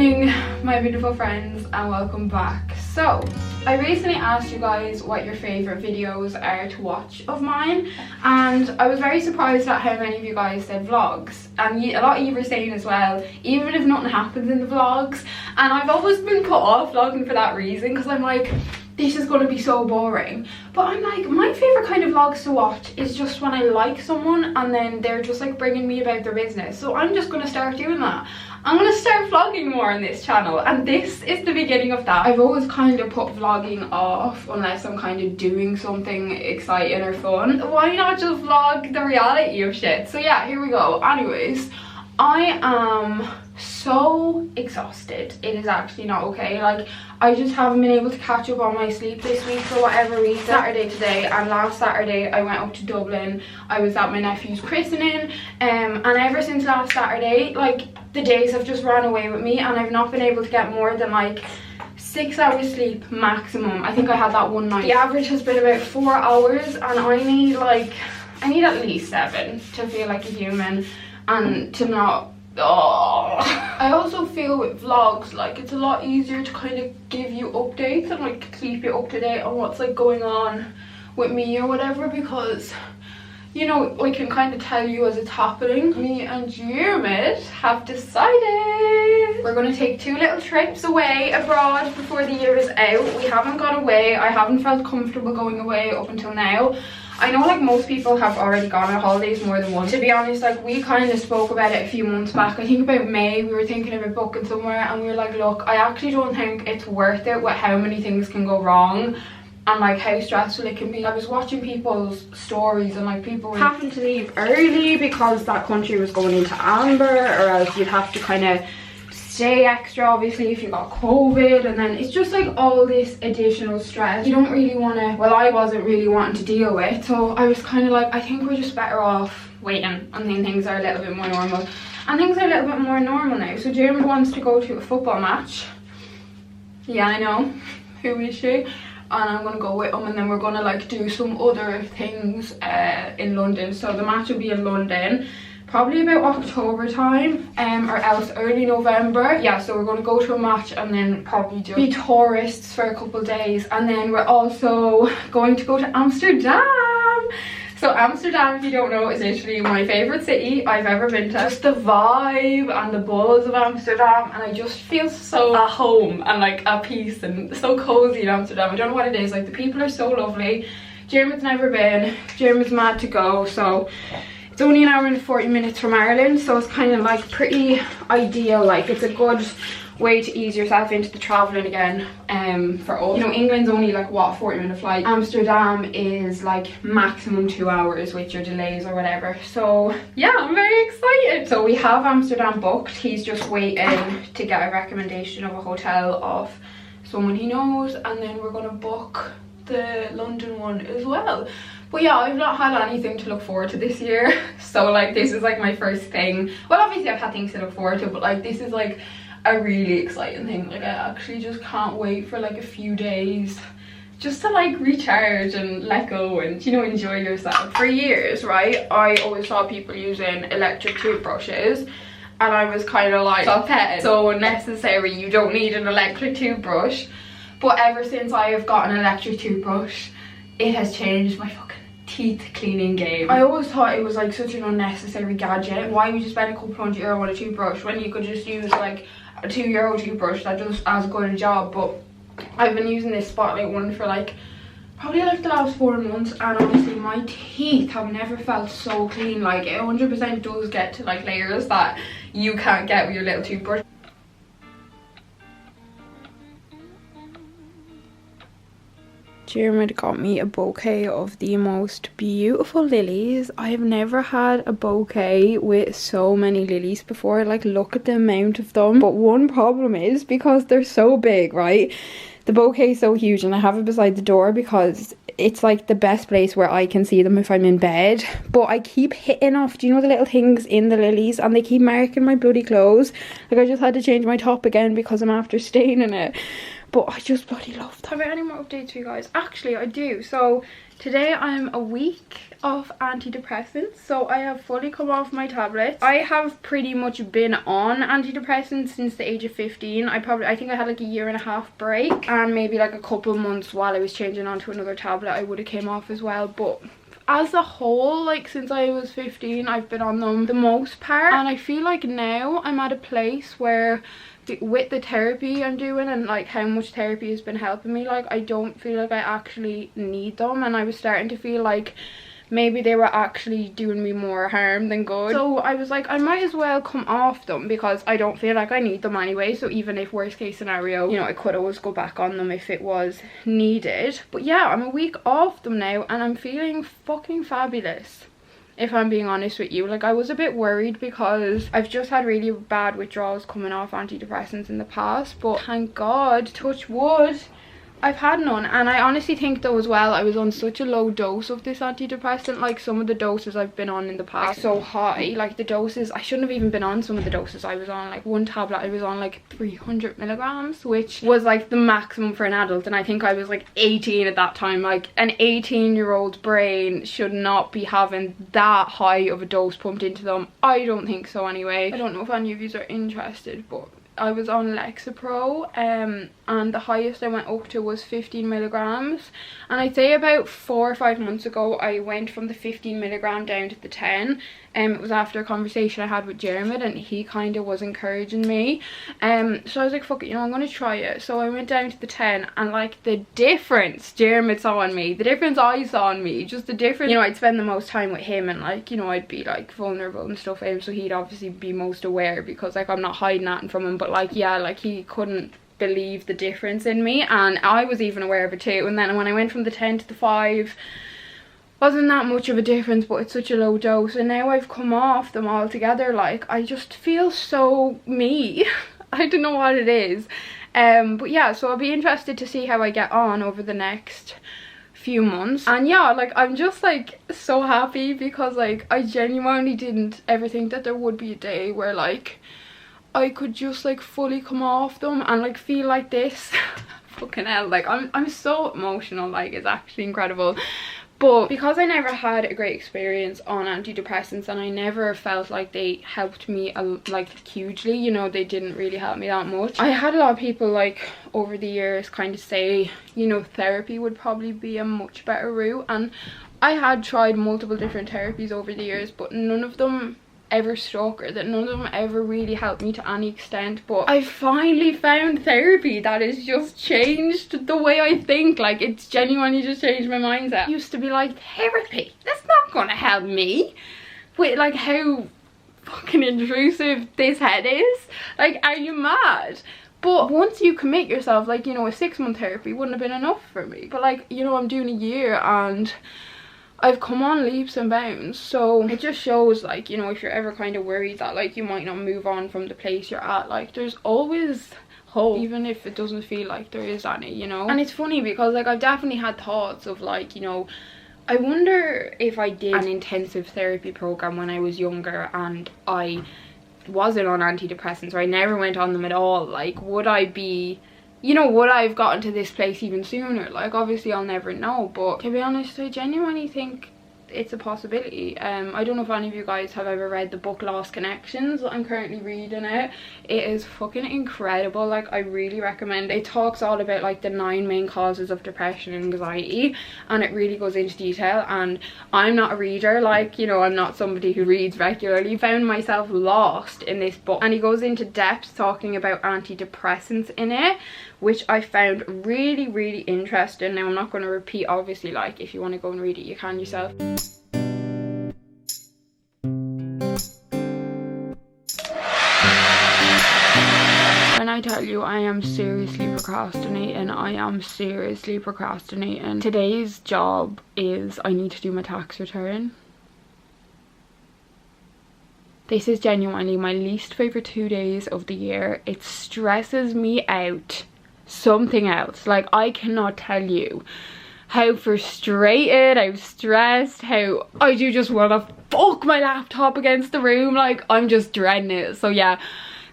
morning, my beautiful friends, and welcome back. So I recently asked you guys what your favorite videos are to watch of mine, and I was very surprised at how many of you guys said vlogs, and a lot of you were saying as well, even if nothing happens in the vlogs. And I've always been put off vlogging for that reason, because I'm like, this is going to be so boring. But I'm like, my favorite kind of vlogs to watch is just when I like someone and then they're just like bringing me about their business. So I'm just going to start doing that. I'm going to start vlogging more on this channel, and this is the beginning of that. I've always kind of put vlogging off unless I'm kind of doing something exciting or fun. Why not just vlog the reality of shit? So yeah, here we go. Anyways, I am so exhausted. It is actually not okay. Like, I just haven't been able to catch up on my sleep this week for whatever reason. Saturday today, and last Saturday I went up to Dublin. I was at my nephew's christening, and ever since last Saturday, like, the days have just ran away with me, and I've not been able to get more than like 6 hours sleep maximum. I think I had that one night. The average has been about 4 hours, and I need at least 7 to feel like a human and to not. I also feel with vlogs, like, it's a lot easier to kind of give you updates and like keep you up to date on what's like going on with me or whatever, because, you know, I can kind of tell you as it's happening. Me and Jeremy have decided we're going to take 2 little trips away abroad before the year is out. We haven't gone away. I haven't felt comfortable going away up until now. I know like most people have already gone on holidays more than once. To be honest, like, we kind of spoke about it a few months back. I think about May, we were thinking about booking somewhere, and we were like, look, I actually don't think it's worth it with how many things can go wrong and like how stressful it can be. I was watching people's stories, and like, people were having to leave early because that country was going into amber, or else you'd have to kind of stay extra, obviously, if you got COVID. And then it's just like all this additional stress you don't really want to, well, I wasn't really wanting to deal with. So I was kind of like, I think we're just better off waiting, and then things are a little bit more normal. And things are a little bit more normal now. So Jeremy wants to go to a football match. Yeah, I know. Who is she? And I'm gonna go with him, and then we're gonna like do some other things in London. So the match will be in London probably about October time, or else early November. Yeah, so we're going to go to a match and then probably just be tourists for a couple of days. And then we're also going to go to Amsterdam. So Amsterdam, if you don't know, is literally my favourite city I've ever been to. Just the vibe and the buzz of Amsterdam, and I just feel so at home and like at peace and so cozy in Amsterdam. I don't know what it is, like, the people are so lovely. Jeremy's never been. Jeremy's mad to go, so it's only an hour and 40 minutes from Ireland, so it's kind of like pretty ideal. Like, it's a good way to ease yourself into the traveling again. For us, you know, England's only like, what, 40-minute flight. Amsterdam is like maximum 2 hours with your delays or whatever. So yeah, I'm very excited. So we have Amsterdam booked. He's just waiting to get a recommendation of a hotel of someone he knows, and then we're gonna book the London one as well. But yeah, I've not had anything to look forward to this year, so like, this is like my first thing. Well, obviously I've had things to look forward to, but like, this is like a really exciting thing. Like, I actually just can't wait for like a few days just to like recharge and let go and, you know, enjoy yourself. For years, right, I always saw people using electric toothbrushes, and I was kind of like, stop it, so unnecessary, you don't need an electric toothbrush. But ever since I have got an electric toothbrush, it has changed my fucking teeth cleaning game. I always thought it was like such an unnecessary gadget. Why would you spend a couple €100 on a toothbrush when you could just use like a €2 toothbrush that does as good a job? But I've been using this Spotlight one for like probably like the last 4 months, and honestly my teeth have never felt so clean. Like, it 100% does get to like layers that you can't get with your little toothbrush. Jeremy got me a bouquet of the most beautiful lilies. I have never had a bouquet with so many lilies before. Like, look at the amount of them. But one problem is, because they're so big, right, the bouquet is so huge, and I have it beside the door because it's like the best place where I can see them if I'm in bed. But I keep hitting off, do you know, the little things in the lilies, and they keep marking my bloody clothes. Like, I just had to change my top again because I'm after staining it. but I just bloody love them. Have I any more updates for you guys? Actually, I do. So today I'm a week off antidepressants, so I have fully come off my tablets. I have pretty much been on antidepressants since the age of 15. I think I had like a 1.5 year break, and maybe like a couple of months while I was changing onto another tablet I would have came off as well. But as a whole, like since I was 15, I've been on them the most part, and I feel like now I'm at a place where with the therapy I'm doing and like how much therapy has been helping me, like I don't feel like I actually need them, and I was starting to feel like maybe they were actually doing me more harm than good. So I was like, I might as well come off them because I don't feel like I need them anyway. So even if worst case scenario, you know, I could always go back on them if it was needed. But yeah, I'm a week off them now and I'm feeling fucking fabulous, if I'm being honest with you. Like I was a bit worried because I've just had really bad withdrawals coming off antidepressants in the past, but thank God, touch wood, I've had none. And I honestly think though as well, I was on such a low dose of this antidepressant. Like some of the doses I've been on in the past so high, like the doses, I shouldn't have even been on some of the doses I was on. Like one tablet I was on like 300 milligrams, which was like the maximum for an adult, and I think I was like 18 at that time. Like an 18-year-old brain should not be having that high of a dose pumped into them. I don't think so anyway. I don't know if any of you are interested, but I was on Lexapro and the highest I went up to was 15 milligrams, and I'd say about 4 or 5 months ago I went from the 15 milligram down to the 10. It was after a conversation I had with Jeremy, and he kind of was encouraging me, so I was like, fuck it, you know, I'm gonna try it. So I went down to the 10, and like the difference Jeremy saw on me, the difference I saw on me, just the difference, you know, I'd spend the most time with him, and like, you know, I'd be like vulnerable and stuff with him, so he'd obviously be most aware because like I'm not hiding that from him. But like, yeah, like he couldn't believe the difference in me, and I was even aware of it too. And then when I went from the 10 to the 5, wasn't that much of a difference, but it's such a low dose, and now I've come off them altogether. Like I just feel so me. I don't know what it is, but yeah, so I'll be interested to see how I get on over the next few months. And yeah, like I'm just like so happy because like I genuinely didn't ever think that there would be a day where like I could just like fully come off them and like feel like this. Fucking hell, like I'm so emotional, like it's actually incredible. But because I never had a great experience on antidepressants, and I never felt like they helped me like hugely, you know, they didn't really help me that much. I had a lot of people like over the years kind of say, you know, therapy would probably be a much better route, and I had tried multiple different therapies over the years, but none of them ever stuck, or that none of them ever really helped me to any extent. But I finally found therapy that has just changed the way I think. Like it's genuinely just changed my mindset. I used to be like, therapy, that's not gonna help me with like how fucking intrusive this head is. Like, are you mad? But once you commit yourself, like, you know, a 6-month therapy wouldn't have been enough for me, but like, you know, I'm doing a year and I've come on leaps and bounds. So it just shows, like, you know, if you're ever kind of worried that like you might not move on from the place you're at, like there's always hope, even if it doesn't feel like there is any, you know. And it's funny because like I've definitely had thoughts of like, you know, I wonder if I did an intensive therapy program when I was younger and I wasn't on antidepressants, or I never went on them at all, like would I be, you know, would I have gotten to this place even sooner? Like obviously I'll never know, but to be honest, I genuinely think it's a possibility. I don't know if any of you guys have ever read the book Lost Connections. I'm currently reading it. It is fucking incredible. Like I really recommend it. It talks all about like the 9 main causes of depression and anxiety, and it really goes into detail. And I'm not a reader, like, you know, I'm not somebody who reads regularly. Found myself lost in this book, and he goes into depth talking about antidepressants in it, which I found really, really interesting. Now I'm not going to repeat, obviously, like if you want to go and read it you can yourself. When I tell you I am seriously procrastinating, I am seriously procrastinating. Today's job is I need to do my tax return. This is genuinely my least favourite 2 days of the year. It stresses me out. Something else. Like I cannot tell you how frustrated, how stressed, how I do just want to fuck my laptop against the room. Like I'm just dreading it. So yeah,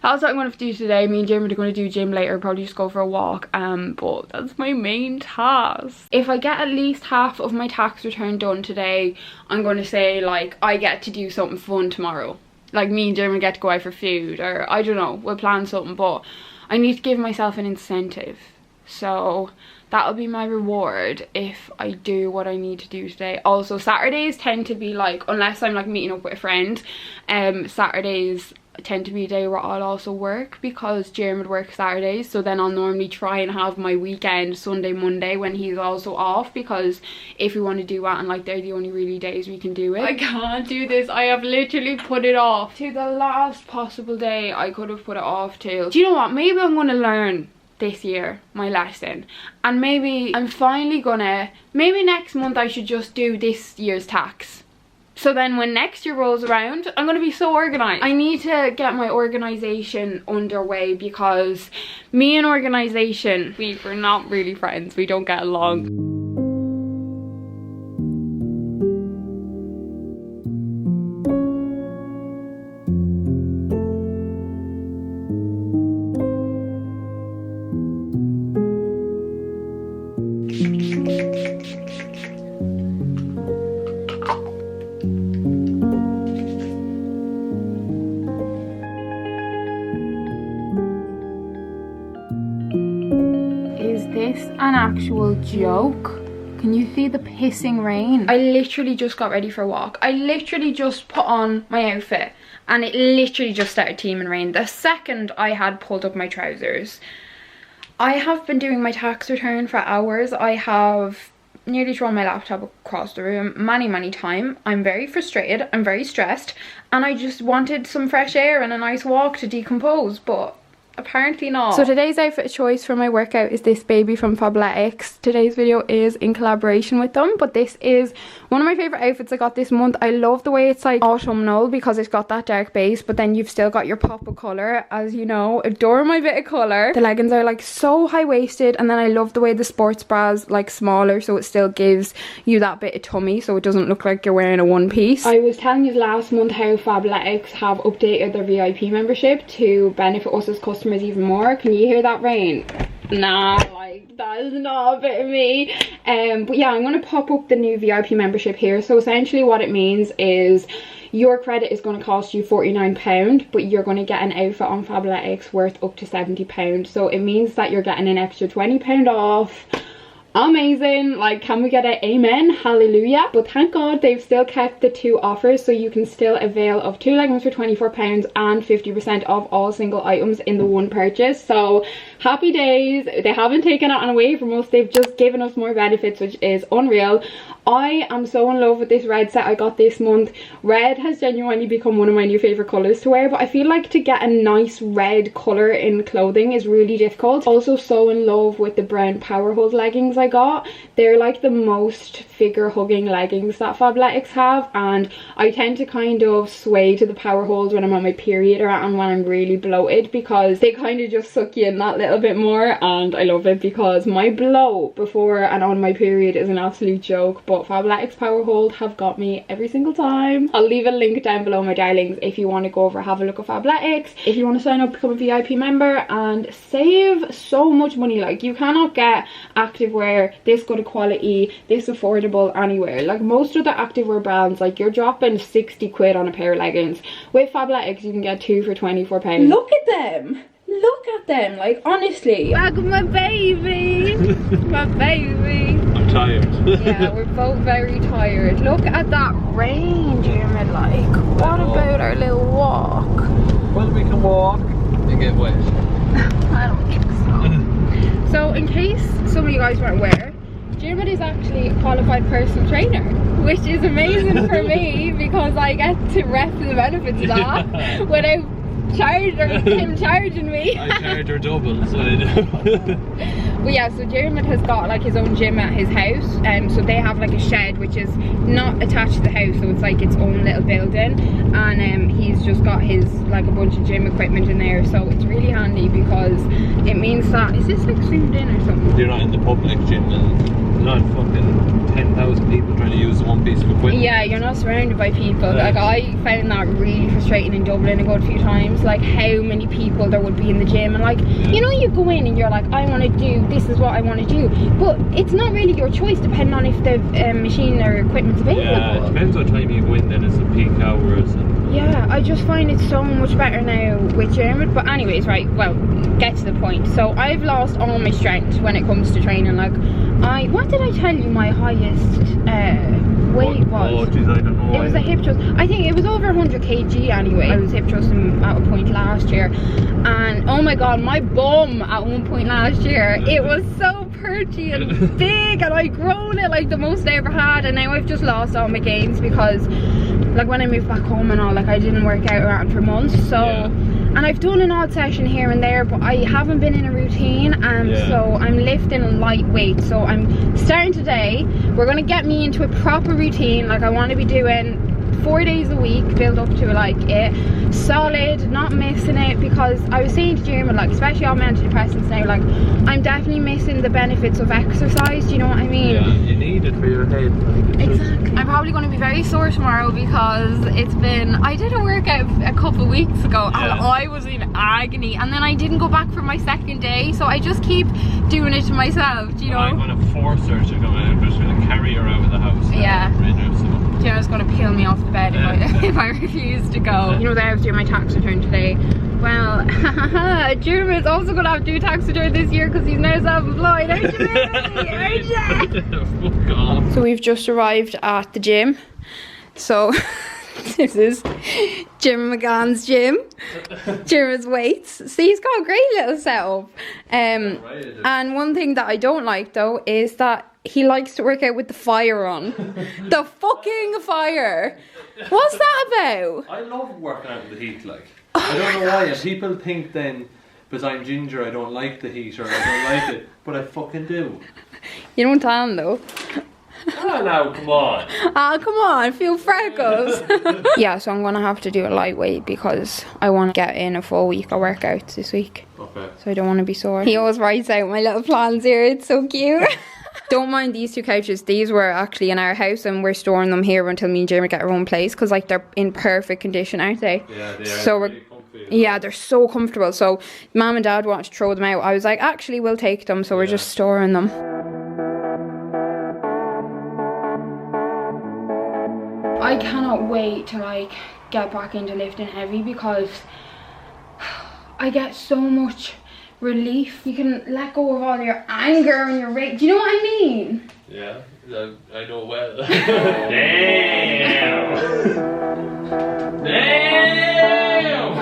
That's what I'm going to do today. Me and Jim are going to do gym later, probably just go for a walk, but that's my main task. If I get at least half of my tax return done today, I'm going to say like I get to do something fun tomorrow. Like me and Jim will get to go out for food, or I don't know, we'll plan something, but I need to give myself an incentive. So that'll be my reward if I do what I need to do today. Also, Saturdays tend to be like, unless I'm like meeting up with a friend, Saturdays tend to be a day where I'll also work because Jeremy would work Saturdays, so then I'll normally try and have my weekend Sunday, Monday when he's also off, because if we want to do that and like they're the only really days we can do it. I can't do this. I have literally put it off to the last possible day I could have put it off to. Do you know what, maybe I'm going to learn this year my lesson, and maybe I'm finally gonna, maybe next month I should just do this year's tax. So then when next year rolls around, I'm going to be so organised. I need to get my organisation underway because me and organisation, we're not really friends. We don't get along. An actual joke. Can you see the pissing rain? I literally just got ready for a walk. I literally just put on my outfit and it literally just started teeming rain the second I had pulled up my trousers. I have been doing my tax return for hours. I have nearly thrown my laptop across the room many times. I'm very frustrated, I'm very stressed, and I just wanted some fresh air and a nice walk to decompose, but apparently not. So today's outfit choice for my workout is this baby from Fabletics. Today's video is in collaboration with them, but this is one of my favorite outfits I got this month. I love the way it's like autumnal because it's got that dark base, but then you've still got your pop of color, as you know. Adore my bit of color. The leggings are like so high-waisted, and then I love the way the sports bra's like smaller, so it still gives you that bit of tummy so it doesn't look like you're wearing a one piece. I was telling you last month how Fabletics have updated their VIP membership to benefit us as customers even more. Can you hear that rain? Nah, like that is not a bit of me. But yeah, I'm going to pop up the new VIP membership here. So essentially what it means is your credit is going to cost you £49, but you're going to get an outfit on Fabletics worth up to £70. So it means that you're getting an extra £20 off. Amazing. Like, can we get an amen, hallelujah? But thank God they've still kept the two offers, so you can still avail of 2 leggings for £24 and 50% off all single items in the one purchase. So happy days. They haven't taken it away from us, they've just given us more benefits, which is unreal. I am so in love with this red set I got this month. Red has genuinely become one of my new favourite colours to wear, but I feel like to get a nice red colour in clothing is really difficult. Also so in love with the brown power hold leggings I got. They're like the most figure hugging leggings that Fabletics have, and I tend to kind of sway to the power holds when I'm on my period or and when I'm really bloated, because they kind of just suck you in that little bit more, and I love it because my bloat before and on my period is an absolute joke. But Fabletics Power Hold have got me every single time. I'll leave a link down below, my darlings, if you want to go over have a look at Fabletics, if you want to sign up, become a VIP member and save so much money. Like, you cannot get activewear this good of quality, this affordable anywhere. Like most other activewear brands, like you're dropping 60 quid on a pair of leggings. With Fabletics you can get 2 for £24. Look at them! Look at them, like honestly. Look at my baby. My baby. I'm tired. Yeah, we're both very tired. Look at that rain, Jimmy. Like, what about our little walk? Well, we can walk and get wet. I don't think so. So in case some of you guys weren't aware, Jimmy is actually a qualified personal trainer, which is amazing for me because I get to rep the benefits of that without him charging me. I charge her double, so I do. But yeah, so Jeremy has got like his own gym at his house, and so they have like a shed which is not attached to the house, so it's like its own little building, and he's just got his like a bunch of gym equipment in there, so it's really handy because it means that, is this like zoomed in or something? You're not in the public gym then? not fucking 10,000 people trying to use one piece of equipment. Yeah, you're not surrounded by people. Like, I found that really frustrating in Dublin a good few times, like how many people there would be in the gym, and like, you know, you go in and you're like, I want to do, this is what I want to do, but it's not really your choice depending on if the machine or equipment's available. Yeah, it depends what time you go in, then it's the peak hours. And yeah, I just find it so much better now with German. But anyways, right, well, get to the point. So I've lost all my strength when it comes to training. Like, what did I tell you my highest weight was? Oh geez, I don't know. It was a hip thrust. I think it was over 100 kg anyway. I was hip thrusting at a point last year, and oh my god, my bum at one point last year, it was so perchy and big, and I grown it like the most I ever had, and now I've just lost all my gains because like when I moved back home and all, like I didn't work out around for months, so and I've done an odd session here and there, but I haven't been in a routine, and so I'm lifting lightweight. So I'm starting today. We're gonna get me into a proper routine. Like, I want to be doing 4 days a week, build up to like it solid, not missing it, because I was saying to Jeremy, like, especially on my antidepressants now, like I'm definitely missing the benefits of exercise. Do you know what I mean? Yeah, you need it for your head. Like, exactly. I'm probably going to be very sore tomorrow because it's been, I did a workout a couple of weeks ago and I was in agony, and then I didn't go back for my second day, so I just keep doing it to myself. Do you know? I'm going to force her to go in. I'm just going to carry her out of the house. Yeah. Right now, so. Jenna's gonna peel me off the bed if I refuse to go. You know that I was doing my tax return today. Well, Jeremy's also gonna have to do tax return this year because he's now self-employed, aren't you, baby? Aren't you? Fuck off. So we've just arrived at the gym. So this is Jim McGann's gym. Jeremy's weights. See, he's got a great little setup. And one thing that I don't like though is that he likes to work out with the fire on. The fucking fire. What's that about? I love working out with the heat, like. I don't know why. And people think then, because I'm ginger, I don't like the heat or I don't like it. But I fucking do. You don't tan though. Oh no, come on. Oh, come on, feel freckles. Yeah, so I'm gonna have to do a lightweight because I want to get in a full week of workouts this week. Okay. So I don't want to be sore. He always writes out my little plans here, it's so cute. Don't mind these two couches. These were actually in our house and we're storing them here until me and Jeremy get our own place, because like they're in perfect condition, aren't they? Yeah, they are. So we're really comfy. Yeah, they're so comfortable. So Mum and Dad wanted to throw them out. I was like, actually we'll take them, so we're just storing them. I cannot wait to like get back into lifting heavy because I get so much relief. You can let go of all your anger and your rage. Do you know what I mean? Yeah, I know well. Damn! Damn!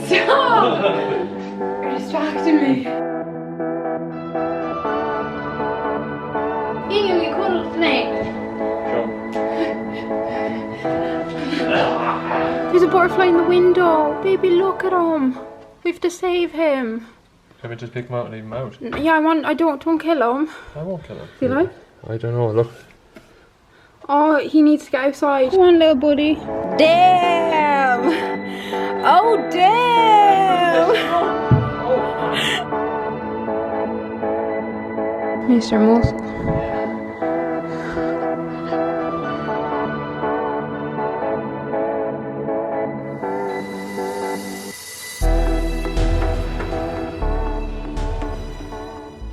Stop! You're distracting me. Ian, you cuddle snake. There's a butterfly in the window. Baby, look at him. We have to save him. Can we just pick him out and leave him out? Yeah, don't kill him. I won't kill him. You like? I don't know, look. Oh, he needs to get outside. Come on, little buddy. Damn! Oh, damn! Mr. Muscle.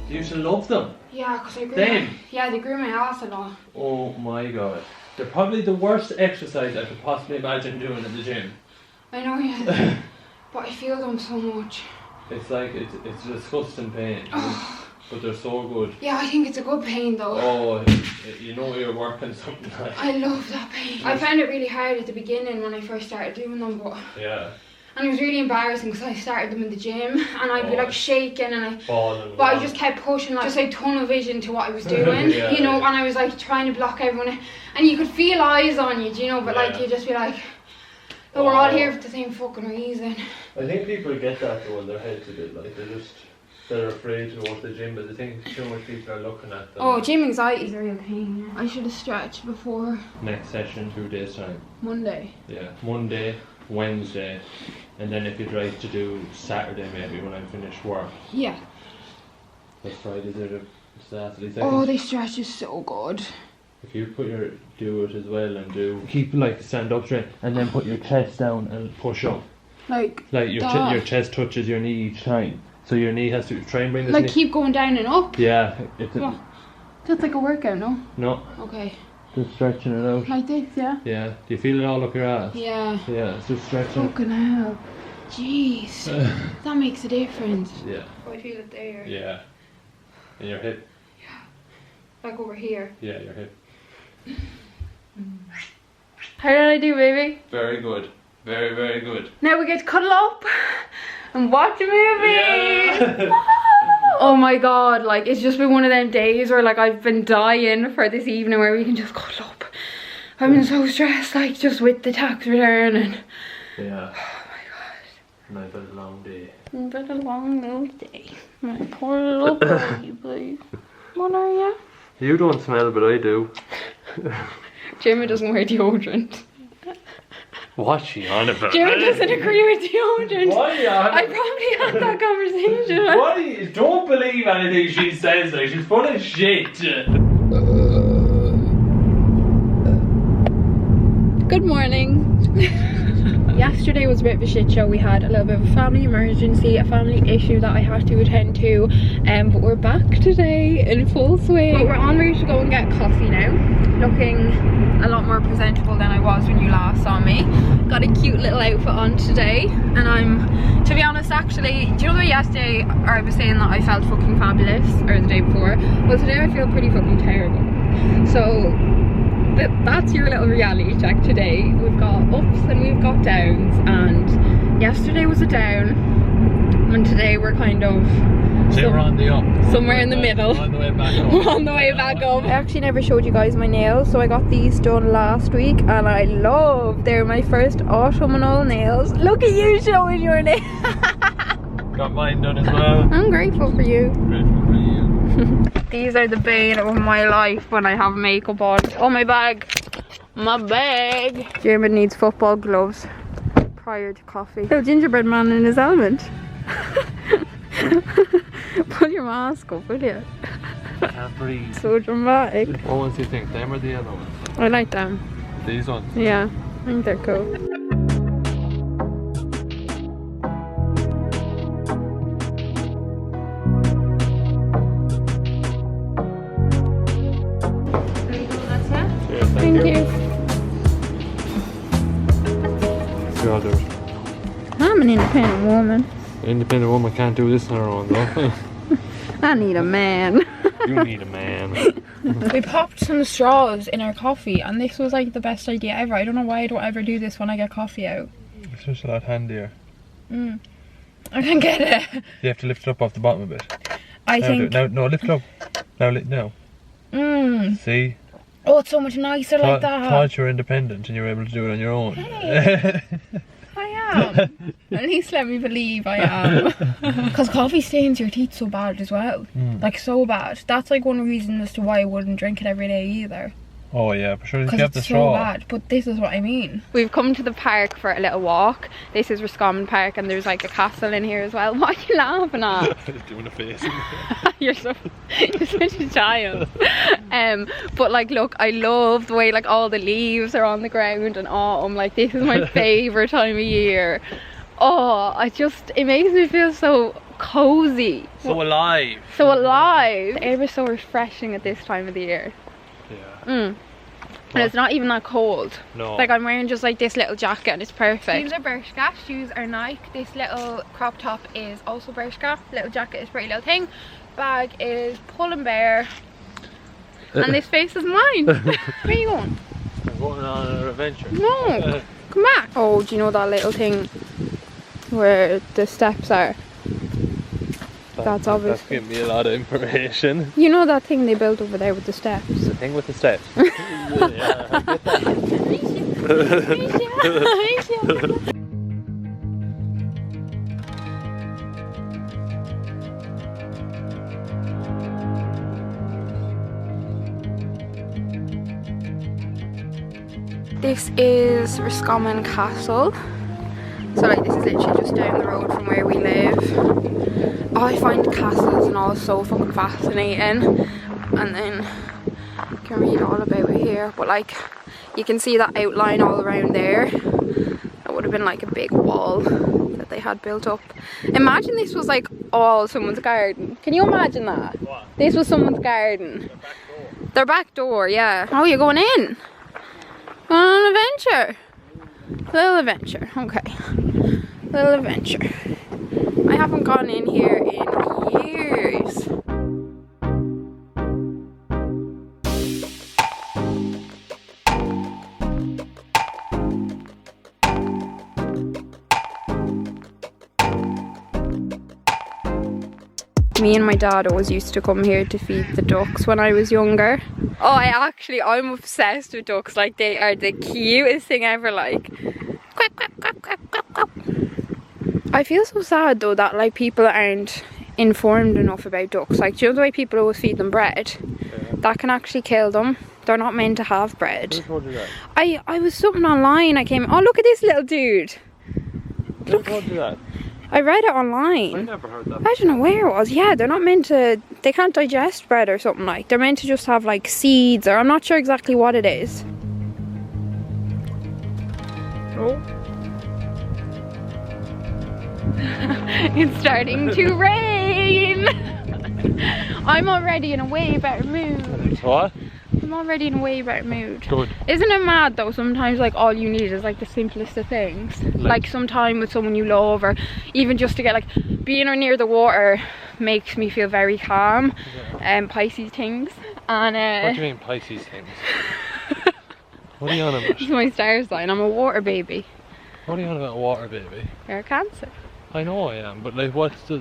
You used to love them. Yeah, because I grew Them? they grew my ass a lot. Oh my god. They're probably the worst exercise I could possibly imagine doing in the gym. I know, yeah. But I feel them so much. It's like, it's disgusting pain. But they're so good. Yeah, I think it's a good pain though. Oh, you know you're working something like. I love that pain. I found it really hard at the beginning when I first started doing them, but yeah. And it was really embarrassing because I started them in the gym and I'd be like shaking and Falling. But I just kept pushing, like just like tunnel vision to what I was doing, you know, and I was like trying to block everyone, and you could feel eyes on you, do you know, but like you just be like, oh, we're all here for the same fucking reason. I think people get that though in their heads a bit, like they're afraid to go to the gym, but I think too much people are looking at them. Oh, gym anxiety is a real thing. I should have stretched before. Next session, 2 days time. Monday. Yeah, Monday, Wednesday, and then if you try to do Saturday maybe when I'm finished work. Yeah. But Friday's Oh, they stretch is so good. If you do it as well and keep like stand up straight and then put your chest down and push up. Like your chest touches your knee each time. So your knee has to try and bring this like knee. keep going down and up. Yeah. That's like a workout, no? No. Okay. Just stretching it out. Like this, yeah? Yeah. Do you feel it all up your ass? Yeah. Yeah, it's just stretching. Fucking hell. Jeez. That makes a difference. Yeah. Oh, I feel it there. Yeah. And your hip. Yeah. Like over here. Yeah, your hip. How did I do, baby? Very good. Very, very good. Now we get to cuddle up and watch a movie. Yeah. Oh my god, like it's just been one of them days where like I've been dying for this evening where we can just cuddle up. I've been so stressed, like just with the tax return and yeah. oh my god. Nice been a long day. It's been a long little day. My poor little baby, please. What are you? You don't smell, but I do. Jimmy doesn't wear deodorant. What's she on about? Jimmy doesn't agree with deodorant. Why are you on? I probably had that conversation. What? Don't believe anything she says, like she's full of shit. Good morning. Yesterday was a bit of a shit show. We had a little bit of a family emergency, a family issue that I had to attend to, but we're back today in full swing. But we're on route to go and get coffee now. Looking a lot more presentable than I was when you last saw me. Got a cute little outfit on today, and I'm, to be honest, actually, do you know that yesterday I was saying that I felt fucking fabulous, or the day before? Well, today I feel pretty fucking terrible. So that's your little reality check today. We've got ups and we've got downs, and yesterday was a down, and today we're kind of we're on the up. Somewhere in the middle. On the way back up. We're on the way back up. I actually never showed you guys my nails, so I got these done last week and I love. They're my first autumnal nails. Look at you showing your nails. Got mine done as well. I'm grateful for you. Grateful for you. These are the bane of my life when I have makeup on. Oh, my bag. My bag. Jeremy needs football gloves prior to coffee. Little gingerbread man in his helmet. Put your mask up, will you? I can't breathe. So dramatic. What ones do you think? Them or the other ones? I like them. These ones? Yeah, I think they're cool. Thank you. Sure, there's I'm an independent woman. independent woman can't do this on her own though. I need a man. You need a man. We popped some straws in our coffee and this was like the best idea ever. I don't know why I don't ever do this when I get coffee out. It's just a lot handier. I can get it. You have to lift it up off the bottom a bit. I think. No, lift it up. No. See? Oh, it's so much nicer like that. Thought you were independent and you were able to do it on your own. Hey, I am. At least let me believe I am. Because coffee stains your teeth so bad as well. Like so bad. That's like one reason as to why I wouldn't drink it every day either. Oh yeah, for sure. You Because have the it's straw. so bad, but this is what I mean. We've come to the park for a little walk. This is Roscommon Park and there's like a castle in here as well. What are you laughing at? Doing a face. you're such a child. But like look, I love the way like all the leaves are on the ground in autumn. Like this is my favourite time of year. Oh, it makes me feel so cozy. So alive. So alive. The air is so refreshing at this time of the year. Yeah. And it's not even that cold. No. Like I'm wearing just like this little jacket and it's perfect. Shoes are Bershka, shoes are Nike. This little crop top is also Bershka. Little jacket is Pretty Little Thing. Bag is Pull and Bear. And this face is mine. Where are you going? I'm going on an adventure. No, come back. Oh, do you know that little thing where the steps are? That's obvious. That's giving me a lot of information. You know that thing they built over there with the steps? The thing with the steps. Yeah, I get that. This is Roscommon Castle. So like this is literally just down the road from where we live. Oh, I find castles and all so fucking fascinating, and then you can read all about it here, but like you can see that outline all around there. That would have been like a big wall that they had built up. Imagine this was like all someone's garden. Can you imagine that? What? This was someone's garden. Their back door, yeah. Oh, you're going in? Going on an adventure? Little adventure, okay. Little adventure. I haven't gone in here in years. Me and my dad always used to come here to feed the ducks when I was younger. Oh, I'm obsessed with ducks. Like, they are the cutest thing ever. Like, quack, quack, quack, quack, quack, quack. I feel so sad though that like people aren't informed enough about ducks. Like, do you know the way people always feed them bread? Yeah. That can actually kill them. They're not meant to have bread. Who told you that? I was something online. I came, oh look at this little dude. Who told you that? I read it online. I never heard that. I don't know where it was. Yeah, they're not meant to, they can't digest bread or something like. They're meant to just have like seeds, or I'm not sure exactly what it is. Oh. It's starting to rain. I'm already in a way better mood. What? I'm already in a way better mood. Good. Isn't it mad though? Sometimes like all you need is like the simplest of things. Like some time with someone you love, or even just to get like being near the water makes me feel very calm. Yeah. Pisces things. And what do you mean Pisces things? What are you on about? It's my star sign. I'm a water baby. What are you on about, water baby? You're a Cancer. I know I am, but like what's the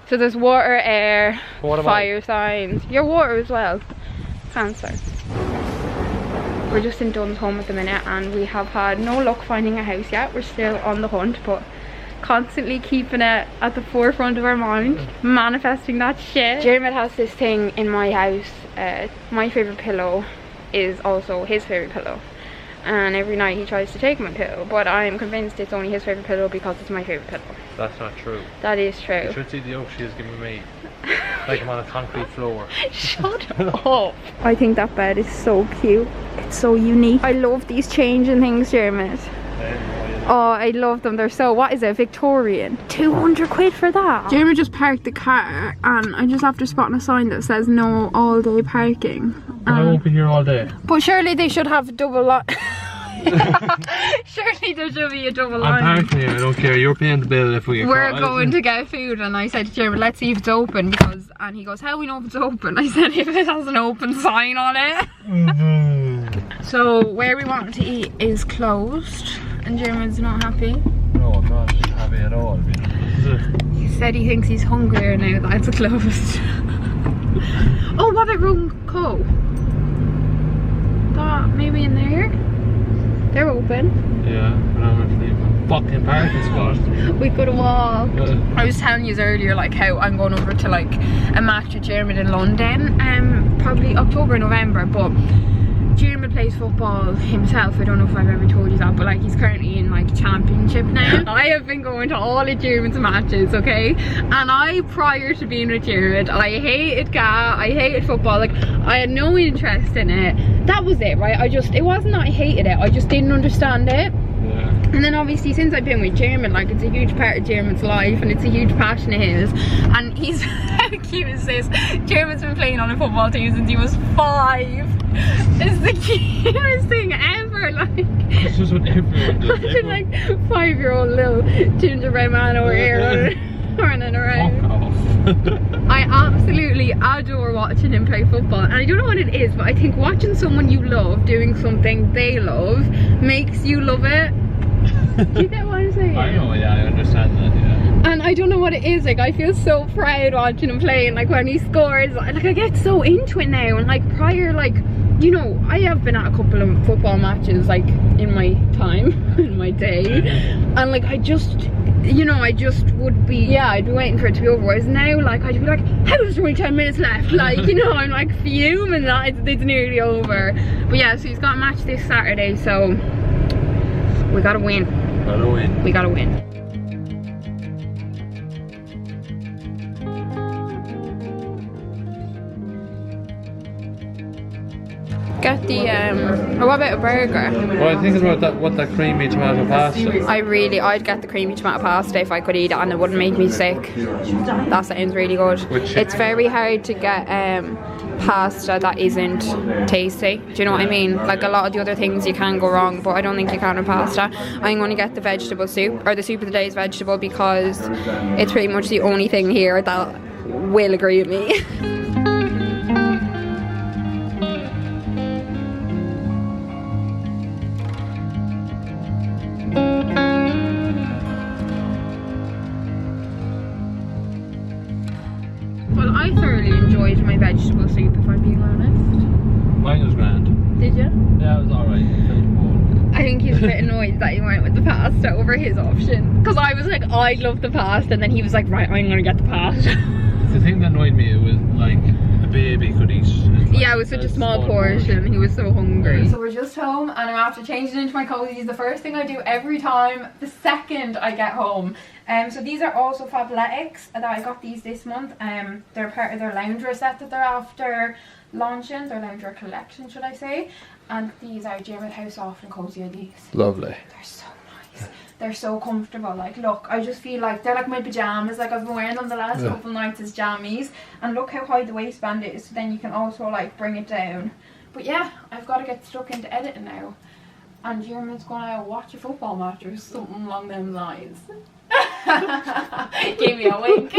So there's water, air, what fire signs. You're water as well. Cancer. We're just in Dunn's home at the minute and we have had no luck finding a house yet. We're still on the hunt, but constantly keeping it at the forefront of our mind, manifesting that shit. Jeremy has this thing in my house. My favourite pillow is also his favourite pillow. And every night he tries to take my pillow, but I'm convinced it's only his favourite pillow because it's my favourite pillow. That's not true. That is true. You should see the oak she has given me. Like I'm on a concrete floor. Shut up. I think that bed is so cute. It's so unique. I love these changing things, Jeremy. Oh, I love them. They're so, what is it, Victorian? 200 quid for that. Jeremy just parked the car and I just after spotting a sign that says no all day parking. I won't be here all day. But surely they should have double line. Surely there should be a double line. I'm parking here, I don't care. You're paying the bill if we get We're going to get food and I said to Jeremy, let's see if it's open because, and he goes, how do we know if it's open? I said, if it has an open sign on it. So where we wanted to eat is closed and Jeremy's not happy. No, I'm not happy at all. He said he thinks he's hungrier now that it's closed. Oh, what about Room Co? That maybe in there? They're open. Yeah, but I'm actually fucking parking spot. We could walk. I was telling you earlier like how I'm going over to like a match with Jeremy in London, probably October, November, but Jeremy plays football himself. I don't know if I've ever told you that, but like he's currently in like championship now. I have been going to all of Jeremy's matches, okay? And I, prior to being with Jeremy, I hated GA, I hated football, like I had no interest in it. That was it, right? It wasn't that I hated it, I just didn't understand it. Yeah. And then obviously since I've been with Jeremy, like it's a huge part of Jeremy's life and it's a huge passion of his. And he's, how cute is this? Jeremy's been playing on a football team since he was 5. It's the cutest thing ever, like. It's just what everyone does. Imagine like 5-year-old little gingerbread man over here running around. Fuck off. I absolutely adore watching him play football, and I don't know what it is, but I think watching someone you love doing something they love makes you love it. Do you get what I'm saying? I know, yeah, I understand that, yeah. And I don't know what it is, like I feel so proud watching him play, and like when he scores, like I get so into it now. And like prior, like, you know, I have been at a couple of football matches like in my time, in my day, and like I just, you know, I just would be, yeah, I'd be waiting for it to be over. Whereas now, like I'd be like, how there's only 10 minutes left, like, you know, I'm like fuming that it's nearly over. But yeah, so he's got a match this Saturday, so we gotta win. We gotta win. Get the or what about a burger? Well, I think about that creamy tomato pasta. I'd get the creamy tomato pasta if I could eat it and it wouldn't make me sick. That sounds really good. It's very hard to get pasta that isn't tasty. Do you know what I mean? Like a lot of the other things you can go wrong, but I don't think you can with pasta. I'm going to get the vegetable soup, or the soup of the day is vegetable, because it's pretty much the only thing here that will agree with me. Well, I thoroughly enjoyed my vegetable soup, if I'm being honest. Mine was grand. Did you? Yeah, it was alright. I think he was a bit annoyed that you went with the pasta over his option. Because I was like, I love the pasta, and then he was like, right, I'm gonna get the pasta. The thing that annoyed me, it was like a baby could eat. Yeah, it was such a small portion. He was so hungry. So we're just home, and I'm after changing into my cozies. The first thing I do every time, the second I get home. So these are also Fabletics that I got these this month. They're part of their loungewear set that they're after launching, their loungewear collection, should I say. And these are Dermot, how soft and cozy are these? Lovely. They're so nice. They're so comfortable. Like, look, I just feel like they're like my pajamas. Like, I've been wearing them the last couple nights as jammies. And look how high the waistband is. So then you can also like bring it down. But yeah, I've got to get stuck into editing now. And Dermot's gonna watch a football match or something along them lines. Give me a wink.